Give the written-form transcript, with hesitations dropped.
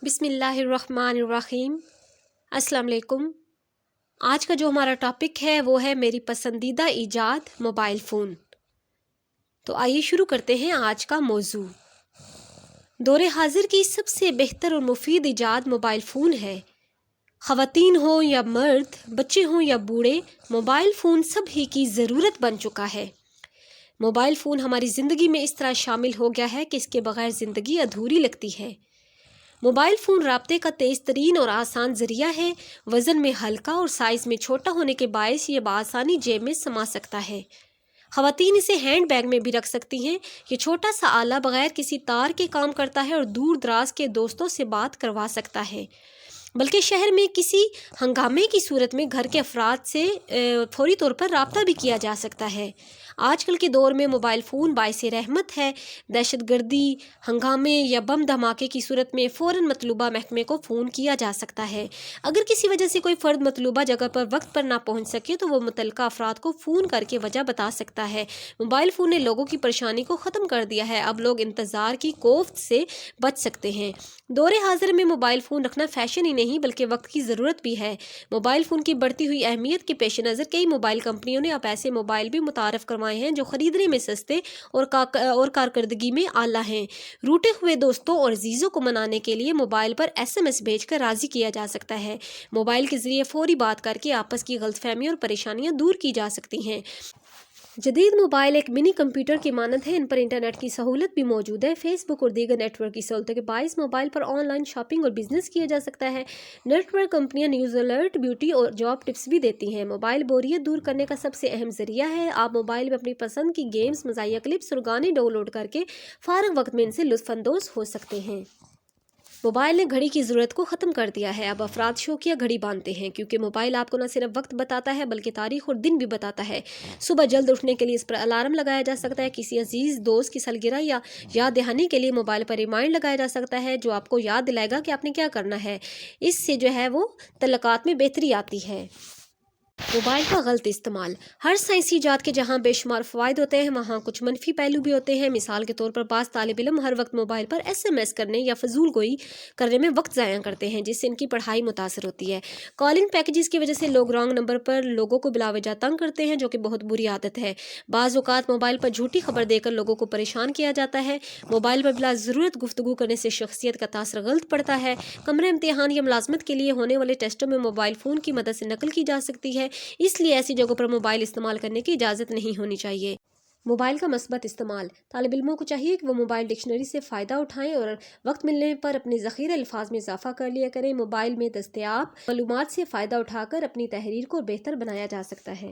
بسم اللہ الرحمن الرحیم۔ السلام علیکم۔ آج کا جو ہمارا ٹاپک ہے وہ ہے میری پسندیدہ ایجاد موبائل فون۔ تو آئیے شروع کرتے ہیں آج کا موضوع۔ دور حاضر کی سب سے بہتر اور مفید ایجاد موبائل فون ہے۔ خواتین ہوں یا مرد، بچے ہوں یا بوڑھے، موبائل فون سب ہی کی ضرورت بن چکا ہے۔ موبائل فون ہماری زندگی میں اس طرح شامل ہو گیا ہے کہ اس کے بغیر زندگی ادھوری لگتی ہے۔ موبائل فون رابطے کا تیز ترین اور آسان ذریعہ ہے۔ وزن میں ہلکا اور سائز میں چھوٹا ہونے کے باعث یہ بآسانی جیب میں سما سکتا ہے۔ خواتین اسے ہینڈ بیگ میں بھی رکھ سکتی ہیں۔ یہ چھوٹا سا آلہ بغیر کسی تار کے کام کرتا ہے اور دور دراز کے دوستوں سے بات کروا سکتا ہے، بلکہ شہر میں کسی ہنگامے کی صورت میں گھر کے افراد سے فوری طور پر رابطہ بھی کیا جا سکتا ہے۔ آج کل کے دور میں موبائل فون باعث رحمت ہے۔ دہشت گردی، ہنگامے یا بم دھماکے کی صورت میں فوراً مطلوبہ محکمے کو فون کیا جا سکتا ہے۔ اگر کسی وجہ سے کوئی فرد مطلوبہ جگہ پر وقت پر نہ پہنچ سکے تو وہ متعلقہ افراد کو فون کر کے وجہ بتا سکتا ہے۔ موبائل فون نے لوگوں کی پریشانی کو ختم کر دیا ہے۔ اب لوگ انتظار کی کوفت سے بچ سکتے ہیں۔ دور حاضر میں موبائل فون رکھنا فیشن ہی نہیں بلکہ وقت کی ضرورت بھی ہے۔ موبائل فون کی بڑھتی ہوئی اہمیت کے پیش نظر کئی موبائل کمپنیوں نے اب ایسے موبائل بھی متعارف کروائے ہیں جو خریدنے میں سستے اور کارکردگی میں اعلیٰ ہیں۔ روٹے ہوئے دوستوں اور عزیزوں کو منانے کے لیے موبائل پر SMS بھیج کر راضی کیا جا سکتا ہے۔ موبائل کے ذریعے فوری بات کر کے آپس کی غلط فہمیاں اور پریشانیاں دور کی جا سکتی ہیں۔ جدید موبائل ایک منی کمپیوٹر کی مانند ہے۔ ان پر انٹرنیٹ کی سہولت بھی موجود ہے۔ فیس بک اور دیگر نیٹ ورک کی سہولتوں کے باعث mobile per on line shopping اور بزنس کیا جا سکتا ہے۔ نیٹ ورک کمپنیاں نیوز الرٹ، بیوٹی اور جاب ٹپس بھی دیتی ہیں۔ موبائل بوریت دور کرنے کا سب سے اہم ذریعہ ہے۔ آپ موبائل میں اپنی پسند کی گیمز، مزاحیہ کلپس اور گانے ڈاؤن لوڈ کر کے فارغ وقت میں ان سے لطف اندوز ہو سکتے ہیں۔ موبائل نے گھڑی کی ضرورت کو ختم کر دیا ہے۔ اب افراد شوقیہ گھڑی باندھتے ہیں کیونکہ موبائل آپ کو نہ صرف وقت بتاتا ہے بلکہ تاریخ اور دن بھی بتاتا ہے۔ صبح جلد اٹھنے کے لیے اس پر الارم لگایا جا سکتا ہے۔ کسی عزیز دوست کی سالگرہ یا یاد دہانی کے لیے موبائل پر ریمائنڈ لگایا جا سکتا ہے جو آپ کو یاد دلائے گا کہ آپ نے کیا کرنا ہے۔ اس سے وہ تعلقات میں بہتری آتی ہے۔ موبائل کا غلط استعمال۔ ہر سائنسی ایجاد کے جہاں بے شمار فوائد ہوتے ہیں وہاں کچھ منفی پہلو بھی ہوتے ہیں۔ مثال کے طور پر بعض طالب علم ہر وقت موبائل پر SMS کرنے یا فضول گوئی کرنے میں وقت ضائع کرتے ہیں جس سے ان کی پڑھائی متاثر ہوتی ہے۔ کالنگ پیکجز کی وجہ سے لوگ رانگ نمبر پر لوگوں کو بلا وجہ تنگ کرتے ہیں جو کہ بہت بری عادت ہے۔ بعض اوقات موبائل پر جھوٹی خبر دے کر لوگوں کو پریشان کیا جاتا ہے۔ موبائل پر بلا ضرورت گفتگو کرنے سے شخصیت کا تاثر غلط پڑتا ہے۔ کمرہ امتحان یا ملازمت کے لیے ہونے والے ٹیسٹوں میں موبائل فون کی مدد سے نقل کی جا سکتی ہے، اس لیے ایسی جگہوں پر موبائل استعمال کرنے کی اجازت نہیں ہونی چاہیے۔ موبائل کا مثبت استعمال۔ طالب علموں کو چاہیے کہ وہ موبائل ڈکشنری سے فائدہ اٹھائیں اور وقت ملنے پر اپنے ذخیرہ الفاظ میں اضافہ کر لیا کریں۔ موبائل میں دستیاب معلومات سے فائدہ اٹھا کر اپنی تحریر کو بہتر بنایا جا سکتا ہے۔